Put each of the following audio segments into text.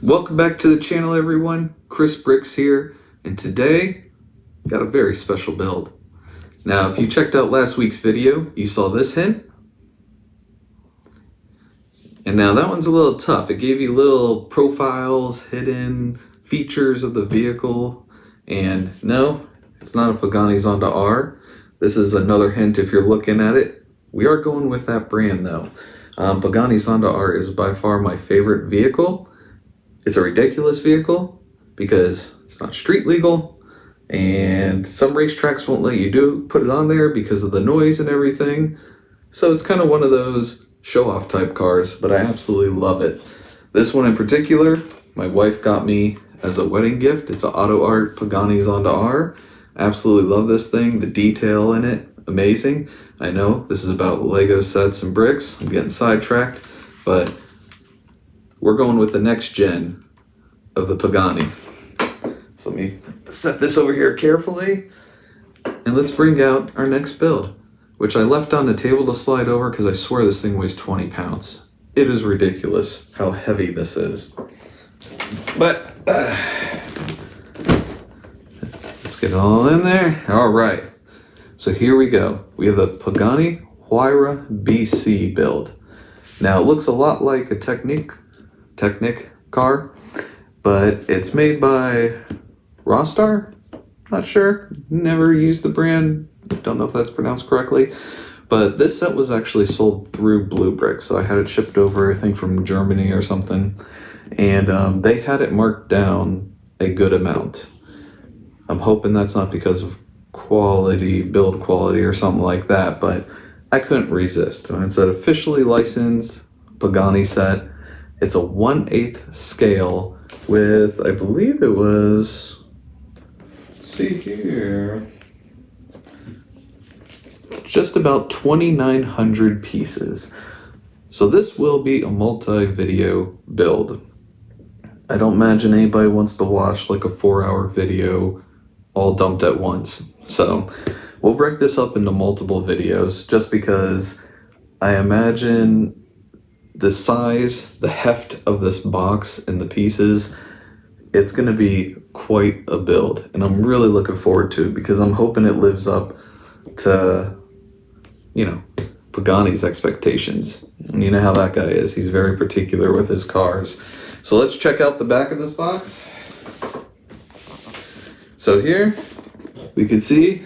Welcome back to the channel, everyone. Chris Bricks here, and today got a very special build. Now, if you checked out last week's video, you saw this hint. And now that one's a little tough. It gave you little profiles, hidden features of the vehicle. And no, it's not a Pagani Zonda R. This is another hint if you're looking at it. We are going with that brand though. Pagani Zonda R is by far my favorite vehicle. It's a ridiculous vehicle because it's not street legal, and some racetracks won't let you put it on there because of the noise and everything. So it's kind of one of those show-off type cars, but I absolutely love it. This one in particular, my wife got me as a wedding gift. It's an auto art Pagani Zonda R. Absolutely love this thing. The detail in it, amazing. I know this is about Lego sets and bricks. I'm getting sidetracked, but we're going with the next gen of the Pagani. So let me set this over here carefully, and let's bring out our next build, which I left on the table to slide over because I swear this thing weighs 20 pounds. It is ridiculous how heavy this is. But let's get it all in there. All right. So here we go. We have the Pagani Huayra BC build. Now it looks a lot like a Technic car, but it's made by RASTAR. Not sure. Never used the brand. Don't know if that's pronounced correctly. But this set was actually sold through Blue Brick, so I had it shipped over, I think from Germany or something. And they had it marked down a good amount. I'm hoping that's not because of quality, build quality or something like that, but I couldn't resist. And it's an officially licensed Pagani set. It's a 1/8 scale with, I believe it was, let's see here, just about 2,900 pieces. So this will be a multi-video build. I don't imagine anybody wants to watch like a 4-hour video all dumped at once. So we'll break this up into multiple videos just because I imagine the size, the heft of this box and the pieces, it's going to be quite a build. And I'm really looking forward to it because I'm hoping it lives up to, Pagani's expectations. And you know how that guy is. He's very particular with his cars. So let's check out the back of this box. So here we can see,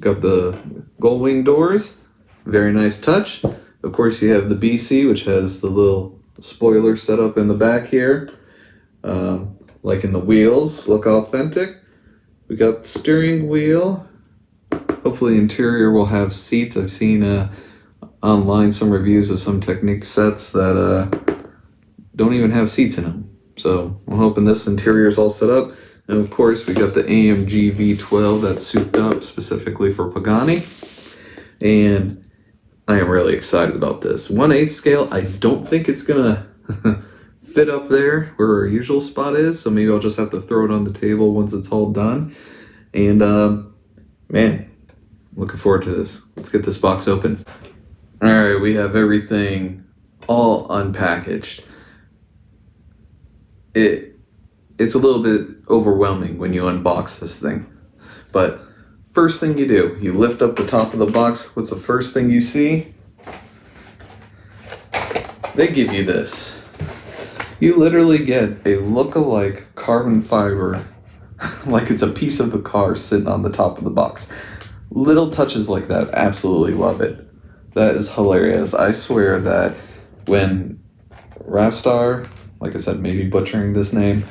got the gold wing doors. Very nice touch. Of course, you have the BC, which has the little spoiler set up in the back here. Like in the wheels, look authentic. We got the steering wheel. Hopefully interior will have seats. I've seen online some reviews of some Technic sets that don't even have seats in them. So I'm hoping this interior is all set up. And of course, we got the AMG V12 that's souped up specifically for Pagani. And I am really excited about this. 1/8 scale, I don't think it's gonna fit up there where our usual spot is, so maybe I'll just have to throw it on the table once it's all done. And man, looking forward to this. Let's get this box open. All right, we have everything all unpackaged. It's a little bit overwhelming when you unbox this thing, but first thing you do, you lift up the top of the box. What's the first thing you see? They give you this. You literally get a look-alike carbon fiber, like it's a piece of the car sitting on the top of the box. Little touches like that, absolutely love it. That is hilarious. I swear that when RASTAR, like I said, maybe butchering this name,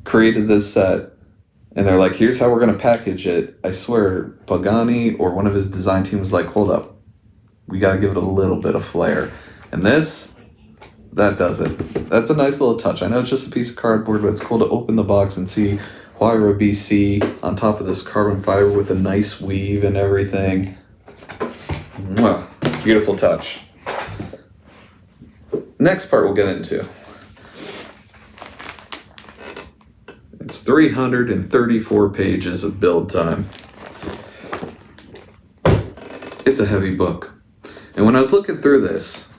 created this set, and they're like, here's how we're going to package it. I swear Pagani or one of his design team was like, hold up. We got to give it a little bit of flair. And this, that does it. That's a nice little touch. I know it's just a piece of cardboard, but it's cool to open the box and see Huayra BC on top of this carbon fiber with a nice weave and everything. Mwah. Beautiful touch. Next part we'll get into. It's 334 pages of build time. It's a heavy book. And when I was looking through this,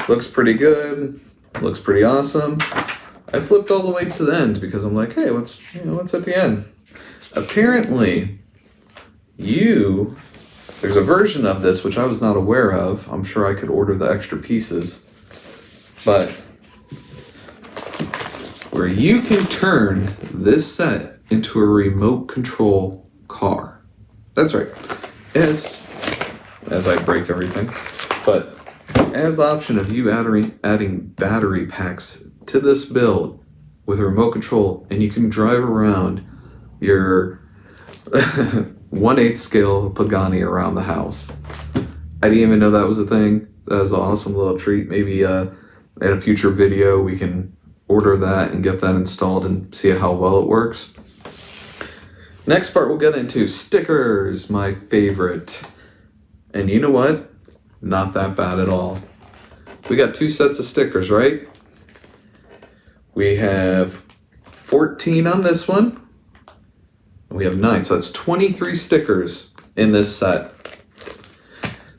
looks pretty good. Looks pretty awesome. I flipped all the way to the end because I'm like, hey, what's at the end? Apparently, there's a version of this which I was not aware of. I'm sure I could order the extra pieces, but where you can turn this set into a remote control car. That's right. As I break everything, but it has the option of you adding battery packs to this build with a remote control, and you can drive around your 1/8 scale Pagani around the house. I didn't even know that was a thing. That is an awesome little treat. Maybe in a future video we can order that and get that installed and see how well it works. Next part we'll get into stickers, my favorite. And you know what? Not that bad at all. We got 2 sets of stickers, right? We have 14 on this one. And we have 9, so that's 23 stickers in this set.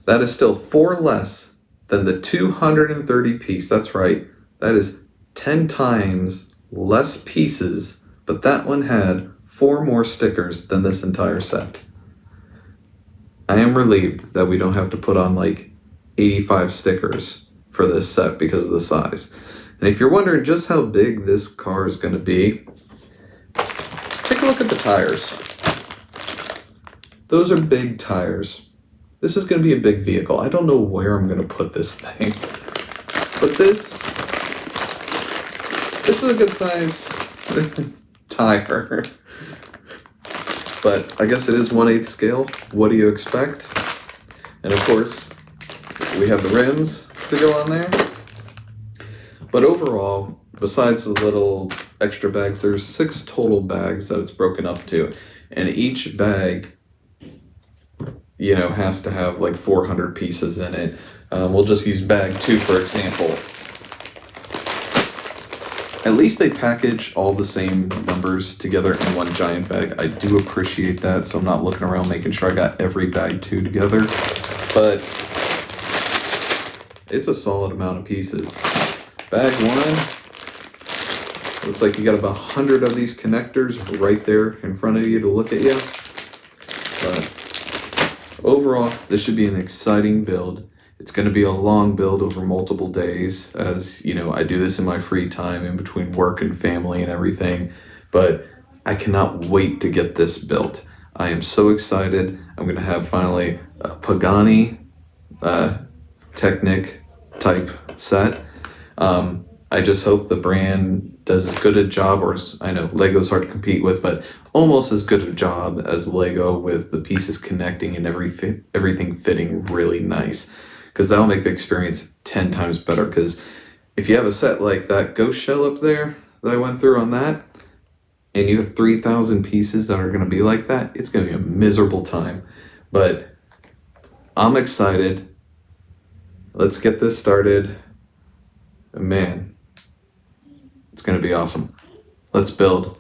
That is still 4 less than the 230 piece. That's right. That is 10 times less pieces, but that one had 4 more stickers than this entire set. I am relieved that we don't have to put on like 85 stickers for this set because of the size. And if you're wondering just how big this car is going to be, take a look at the tires. Those are big tires. This is going to be a big vehicle. I don't know where I'm going to put this thing, but this is a good size tire. But I guess it is 1/8 scale. What do you expect? And of course, we have the rims to go on there. But overall, besides the little extra bags, there's 6 total bags that it's broken up to. And each bag, has to have like 400 pieces in it. We'll just use bag 2 for example. At least they package all the same numbers together in one giant bag. I do appreciate that, so I'm not looking around making sure I got every bag 2 together. But it's a solid amount of pieces. Bag 1, looks like you got about 100 of these connectors right there in front of you to look at you. But overall, this should be an exciting build. It's going to be a long build over multiple days, as I do this in my free time in between work and family and everything, but I cannot wait to get this built. I am so excited. I'm going to have finally a Pagani Technic type set. I just hope the brand does as good a job, or I know Lego's hard to compete with, but almost as good a job as Lego with the pieces connecting and everything fitting really nice. Because that'll make the experience 10 times better. Because if you have a set like that ghost shell up there that I went through on that, and you have 3,000 pieces that are going to be like that, it's going to be a miserable time. But I'm excited. Let's get this started. Man, it's going to be awesome. Let's build.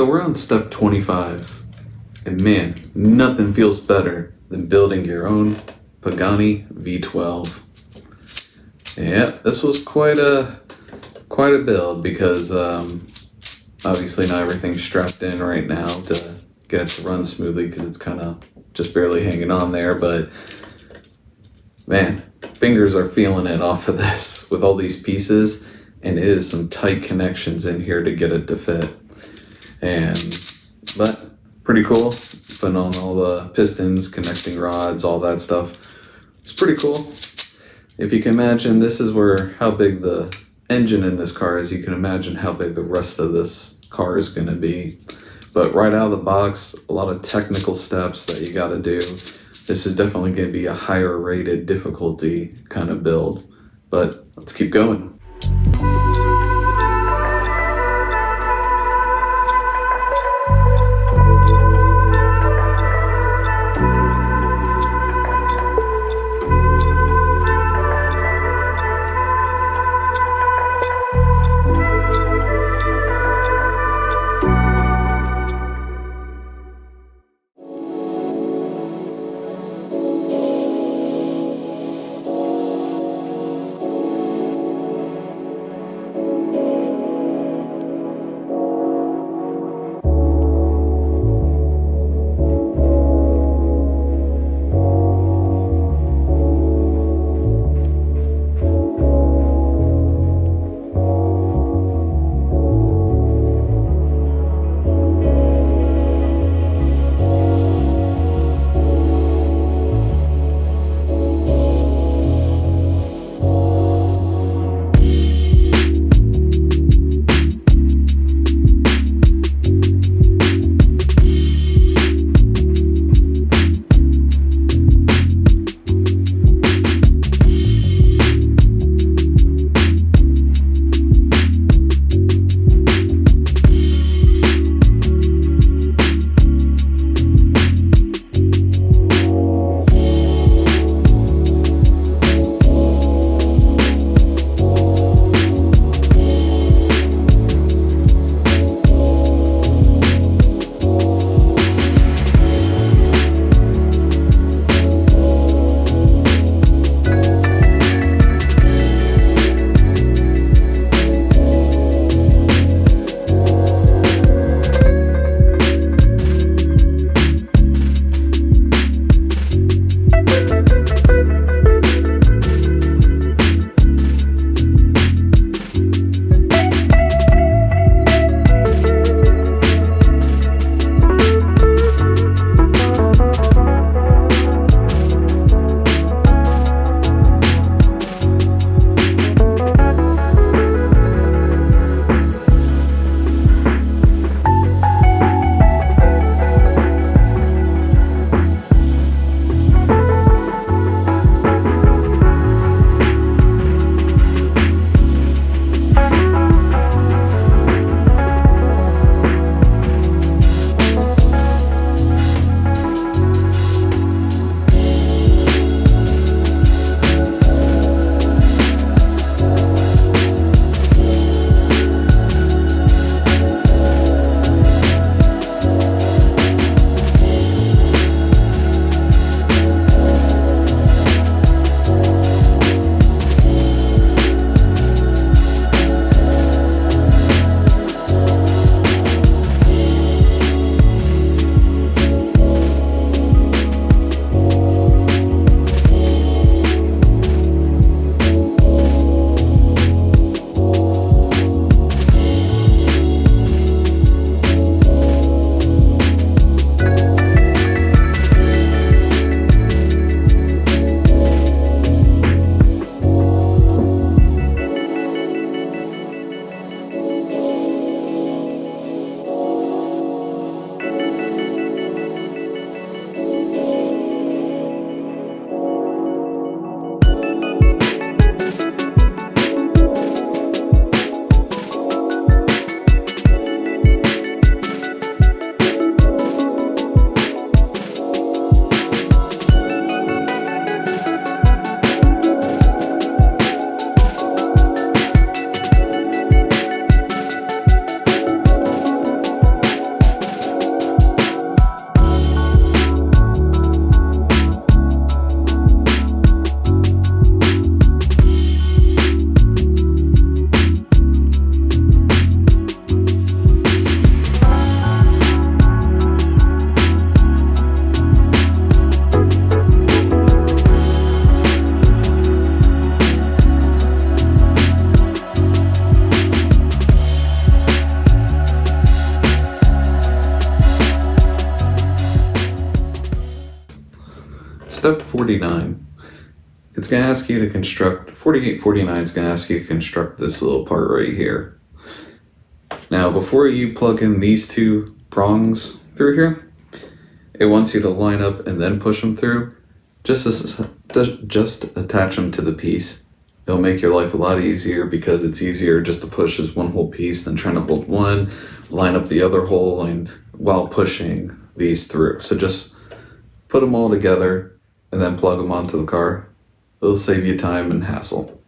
So we're on step 25, and man, nothing feels better than building your own Pagani V12. Yeah, this was quite a build because obviously not everything's strapped in right now to get it to run smoothly because it's kind of just barely hanging on there, but man, fingers are feeling it off of this with all these pieces, and it is some tight connections in here to get it to fit. But pretty cool, putting on all the pistons, connecting rods, all that stuff. It's pretty cool. If you can imagine, this is how big the engine in this car is, you can imagine how big the rest of this car is going to be. But right out of the box, a lot of technical steps that you got to do. This is definitely going to be a higher rated difficulty kind of build. But let's keep going. Step 49. It's going to ask you to construct, 4849 is going to ask you to construct this little part right here. Now, before you plug in these two prongs through here, it wants you to line up and then push them through. Just attach them to the piece. It'll make your life a lot easier because it's easier just to push as one whole piece than trying to hold one, line up the other hole, and while pushing these through. So just put them all together and then plug them onto the car. It'll save you time and hassle.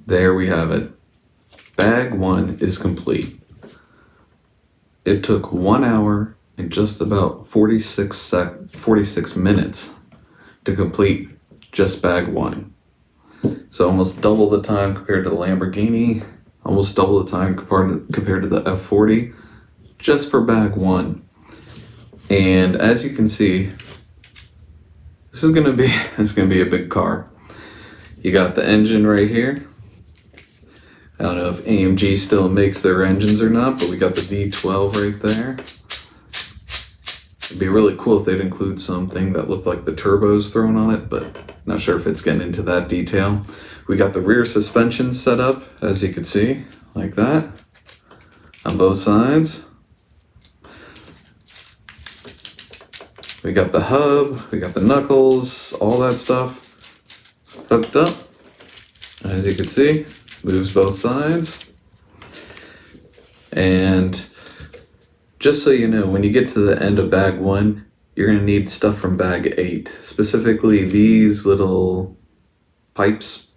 There we have it. Bag 1 is complete. It took 1 hour and just about 46 minutes to complete just bag 1. So almost double the time compared to the Lamborghini, almost double the time compared to the F40, just for bag 1. And as you can see, this is gonna be a big car. You got the engine right here. I don't know if AMG still makes their engines or not, but we got the V12 right there. It'd be really cool if they'd include something that looked like the turbos thrown on it, but not sure if it's getting into that detail. We got the rear suspension set up, as you can see, like that, on both sides. We got the hub, we got the knuckles, all that stuff hooked up. As you can see, moves both sides. And just so you know, when you get to the end of bag 1, you're going to need stuff from bag 8. Specifically these little pipes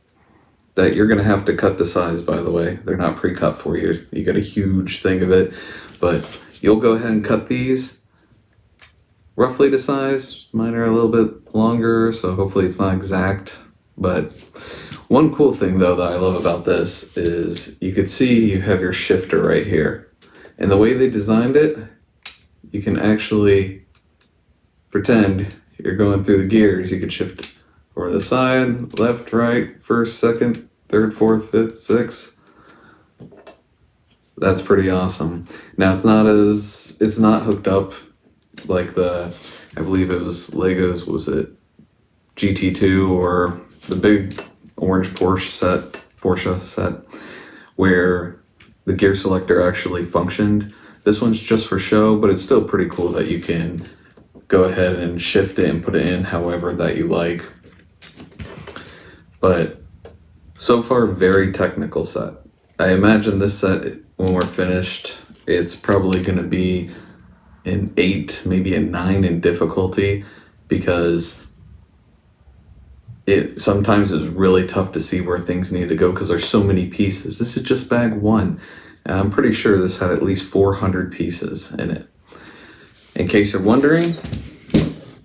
that you're going to have to cut to size, by the way. They're not pre-cut for you. You get a huge thing of it. But you'll go ahead and cut these roughly to size. Mine are a little bit longer, so hopefully it's not exact. But one cool thing though that I love about this is you could see you have your shifter right here. And the way they designed it, you can actually pretend you're going through the gears. You could shift over the side, left, right, first, second, third, fourth, fifth, sixth. That's pretty awesome. Now it's not hooked up like I believe it was Lego's, was it GT2 or the big orange Porsche set where the gear selector actually functioned. This one's just for show, but it's still pretty cool that you can go ahead and shift it and put it in however that you like. But so far, very technical set. I imagine this set, when we're finished, it's probably going to be an 8, maybe a 9 in difficulty, because it sometimes is really tough to see where things need to go because there's so many pieces. This is just bag 1, and I'm pretty sure this had at least 400 pieces in it. In case you're wondering,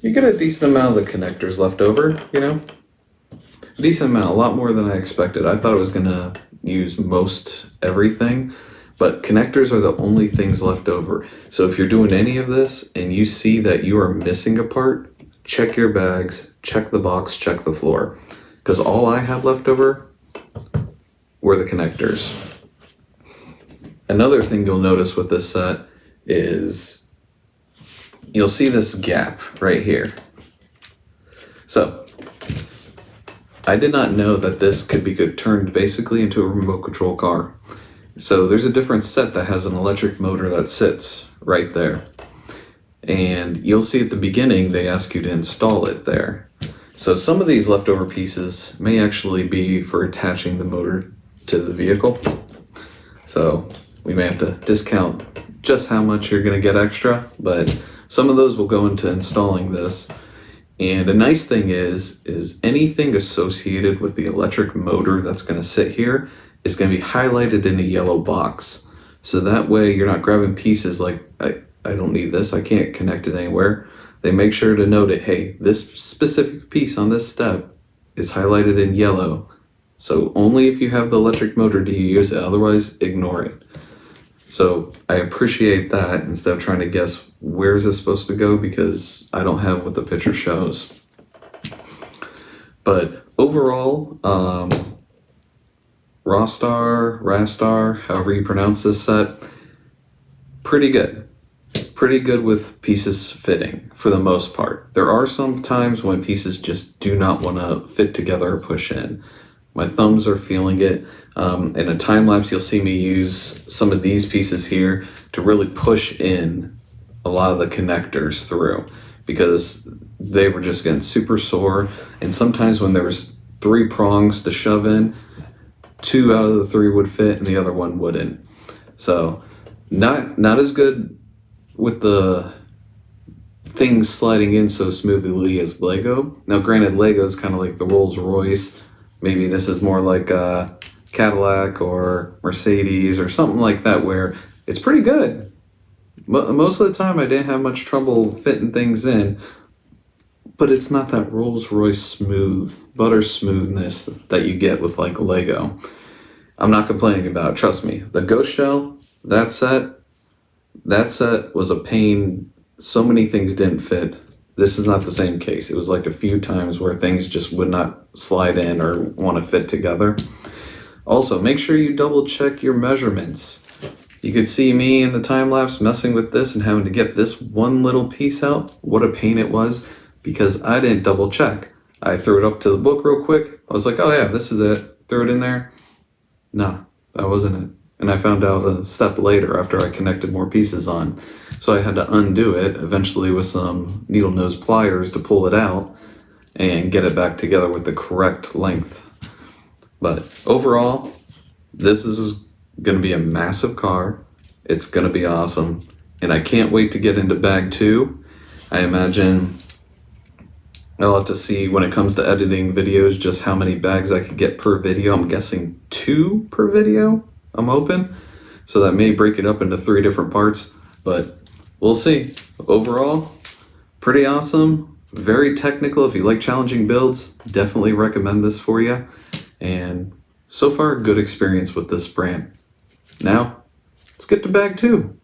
you get a decent amount of the connectors left over, you know? A decent amount, a lot more than I expected. I thought I was gonna use most everything, but connectors are the only things left over. So if you're doing any of this and you see that you are missing a part, check your bags, check the box, check the floor. Because all I had left over were the connectors. Another thing you'll notice with this set is you'll see this gap right here. So I did not know that this could be turned basically into a remote control car. So there's a different set that has an electric motor that sits right there. And you'll see at the beginning, they ask you to install it there. So some of these leftover pieces may actually be for attaching the motor to the vehicle. So we may have to discount just how much you're gonna get extra, but some of those will go into installing this. And a nice thing is anything associated with the electric motor that's gonna sit here is gonna be highlighted in a yellow box. So that way you're not grabbing pieces like, I don't need this, I can't connect it anywhere. They make sure to note it, hey, this specific piece on this step is highlighted in yellow. So only if you have the electric motor do you use it, otherwise ignore it. So I appreciate that instead of trying to guess where is this supposed to go because I don't have what the picture shows. But overall, RASTAR, however you pronounce this set, pretty good. Pretty good with pieces fitting for the most part. There are some times when pieces just do not want to fit together or push in. My thumbs are feeling it. In a time lapse, you'll see me use some of these pieces here to really push in a lot of the connectors through because they were just getting super sore. And sometimes when there was 3 prongs to shove in, 2 out of the 3 would fit and the other one wouldn't. So not as good with the things sliding in so smoothly as Lego. Now granted, Lego is kind of like the Rolls Royce. Maybe this is more like a Cadillac or Mercedes or something like that where it's pretty good. Most of the time I didn't have much trouble fitting things in, but it's not that Rolls Royce smooth, butter smoothness that you get with like Lego. I'm not complaining about it, trust me. The Ghost Shell, that set was a pain. So many things didn't fit. This is not the same case. It was like a few times where things just would not slide in or want to fit together. Also, make sure you double check your measurements. You could see me in the time lapse messing with this and having to get this one little piece out. What a pain it was because I didn't double check. I threw it up to the book real quick. I was like, oh yeah, this is it. Threw it in there. No, that wasn't it. And I found out a step later after I connected more pieces on. So I had to undo it, eventually with some needle nose pliers to pull it out and get it back together with the correct length. But overall, this is going to be a massive car. It's going to be awesome. And I can't wait to get into bag 2. I imagine I'll have to see when it comes to editing videos just how many bags I could get per video. I'm guessing 2 per video. I'm hoping. So that may break it up into 3 different parts, but we'll see. Overall, pretty awesome, very technical. If you like challenging builds, definitely recommend this for you. And so far, good experience with this brand. Now, let's get to bag 2.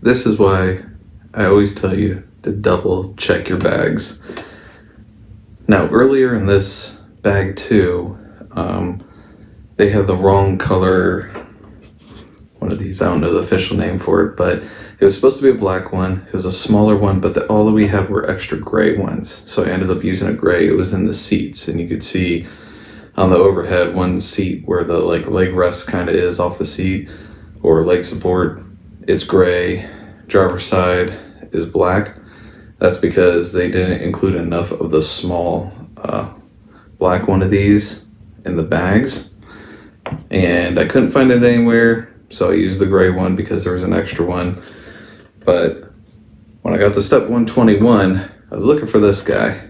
this is why I always tell you to double check your bags. Now, earlier in this bag too, they had the wrong color, one of these, I don't know the official name for it, but it was supposed to be a black one. It was a smaller one, but all that we had were extra gray ones. So I ended up using a gray. It was in the seats, and you could see on the overhead one seat where the leg rest kind of is off the seat, or leg support, it's gray. Driver's side is black. That's because they didn't include enough of the small black one of these in the bags, and I couldn't find it anywhere, so I used the gray one because there was an extra one. But when I got to step 121, I was looking for this guy,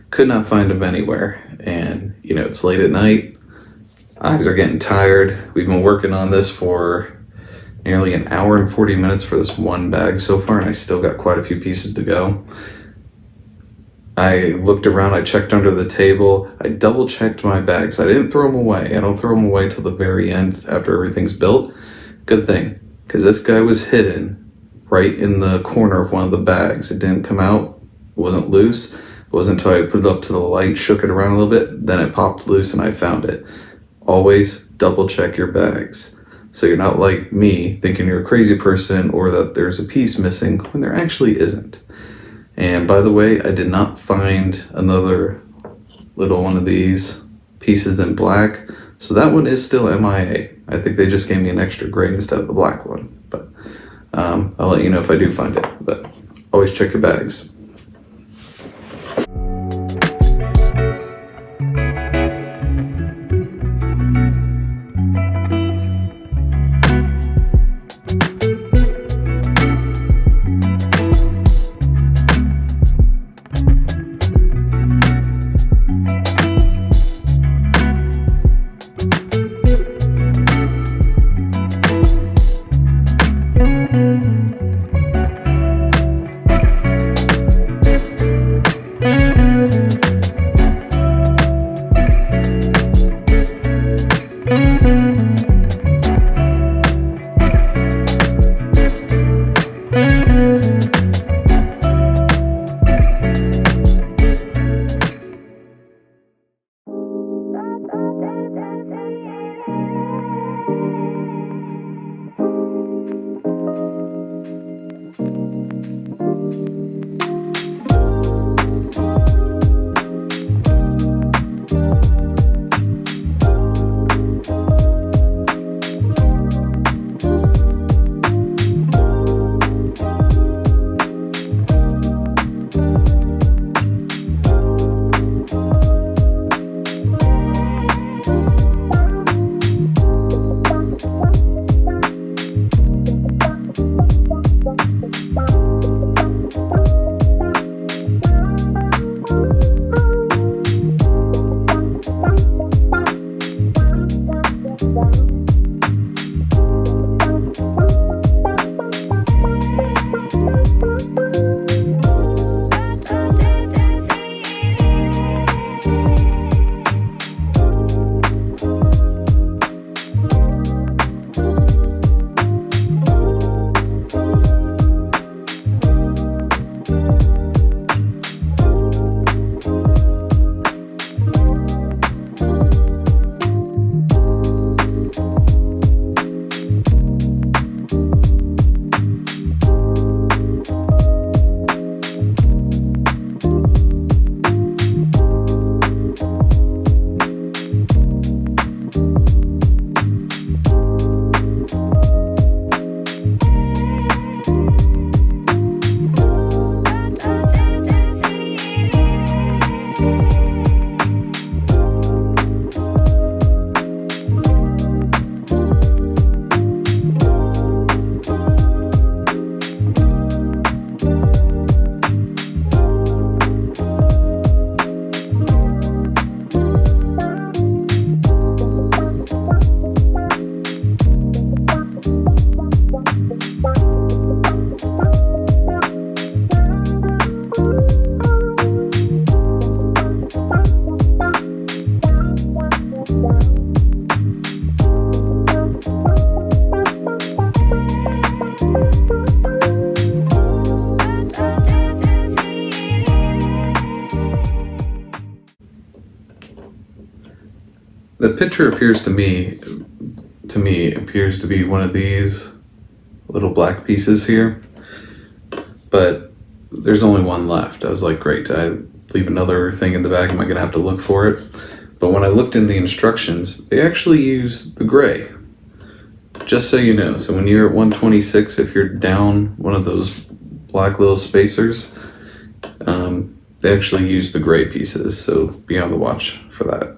could not find him anywhere. And you know, it's late at night, eyes are getting tired. We've been working on this for nearly an hour and 40 minutes for this one bag so far, and I still got quite a few pieces to go. I looked around, I checked under the table, I double checked my bags. I didn't throw them away. I don't throw them away till the very end after everything's built. Good thing, because this guy was hidden right in the corner of one of the bags. It didn't come out, it wasn't loose. It wasn't until I put it up to the light, shook it around a little bit, then it popped loose and I found it. Always double check your bags, so you're not like me thinking you're a crazy person or that there's a piece missing when there actually isn't. And by the way, I did not find another little one of these pieces in black, so that one is still MIA. I think they just gave me an extra gray instead of the black one, but I'll let you know if I do find it. But always check your bags. the picture appears to me appears to be one of these little black pieces here, but there's only one left. I was like, great, I leave another thing in the bag, am I gonna have to look for it? But when I looked in the instructions, they actually use the gray. Just so you know, so when you're at 126, if you're down one of those black little spacers, they actually use the gray pieces, so be on the watch for that.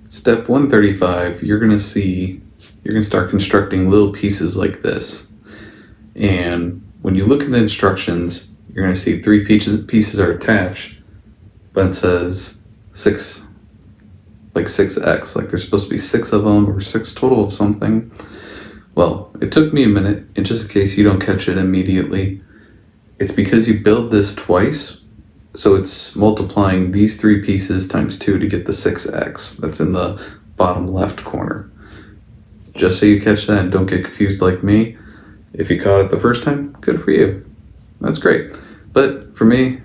Step 135, you're gonna start constructing little pieces like this. And when you look at the instructions, you're gonna see three pieces are attached, but it says 6X, like there's supposed to be 6 of them or 6 total of something. Well, it took me a minute, and just in case you don't catch it immediately, it's because you build this twice. So it's multiplying these 3 pieces times 2 to get the 6X that's in the bottom left corner. Just so you catch that and don't get confused like me. If you caught it the first time, good for you. That's great. But for me,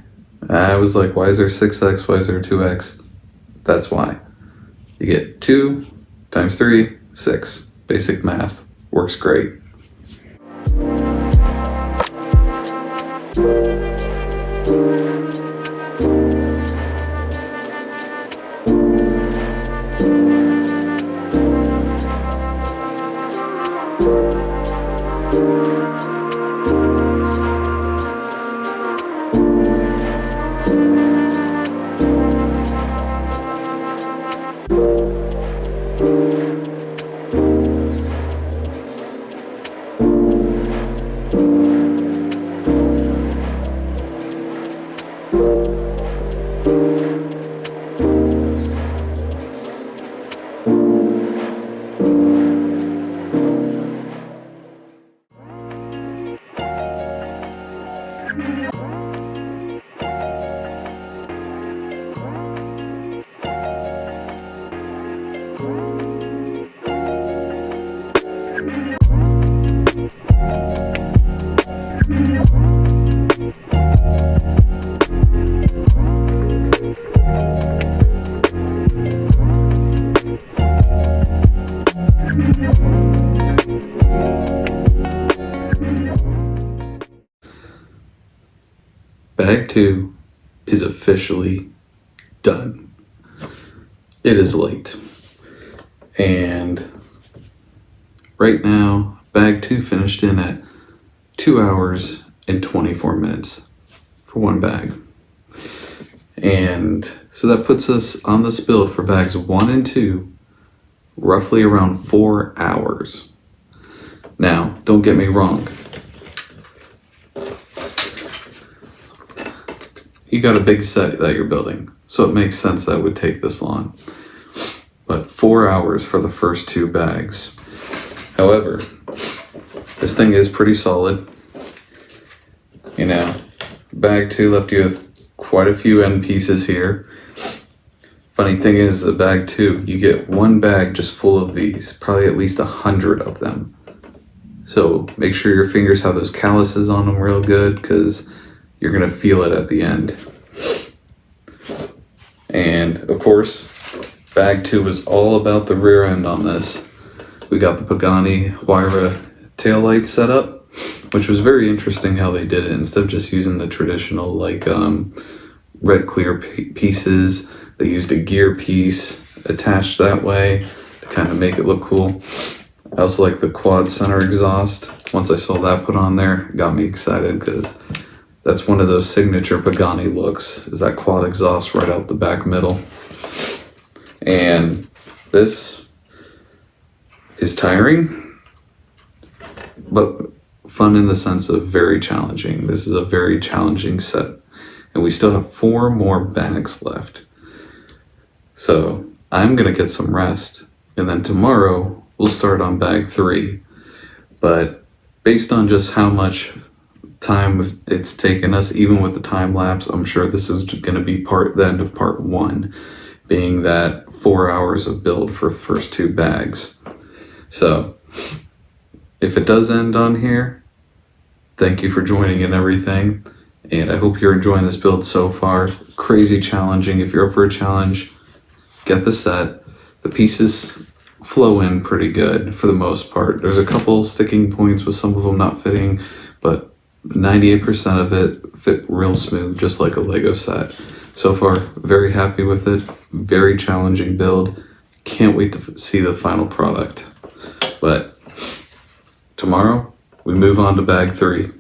I was like, why is there 6X? Why is there 2X? That's why. You get 2 times 3, 6. Basic math. Works great. 2 is officially done. It is late. And right now, bag 2 finished in at 2 hours and 24 minutes for one bag. And so that puts us on this build for bags 1 and 2, roughly around 4 hours. Now, don't get me wrong. You got a big set that you're building, so it makes sense that it would take this long. But 4 hours for the first 2 bags. However, this thing is pretty solid. You know, bag 2 left you with quite a few end pieces here. Funny thing is, the bag 2, you get one bag just full of these, probably at least 100 of them. So make sure your fingers have those calluses on them real good, because you're gonna feel it at the end. And of course, bag 2 was all about the rear end on this. We got the Pagani Huayra taillight set up, which was very interesting how they did it. Instead of just using the traditional like red clear pieces, they used a gear piece attached that way to kind of make it look cool. I also like the quad center exhaust. Once I saw that put on there, it got me excited, because that's one of those signature Pagani looks, is that quad exhaust right out the back middle. And this is tiring, but fun in the sense of very challenging. This is a very challenging set. And we still have 4 more bags left. So I'm gonna get some rest, and then tomorrow we'll start on bag 3. But based on just how much time it's taken us, even with the time lapse, I'm sure this is gonna be the end of part 1, being that 4 hours of build for first 2 bags. So if it does end on here, thank you for joining and everything. And I hope you're enjoying this build so far. Crazy challenging. If you're up for a challenge, get the set. The pieces flow in pretty good for the most part. There's a couple sticking points with some of them not fitting, but 98% of it fit real smooth, just like a Lego set. So far, very happy with it. Very challenging build. Can't wait to see the final product. But tomorrow, we move on to bag 3.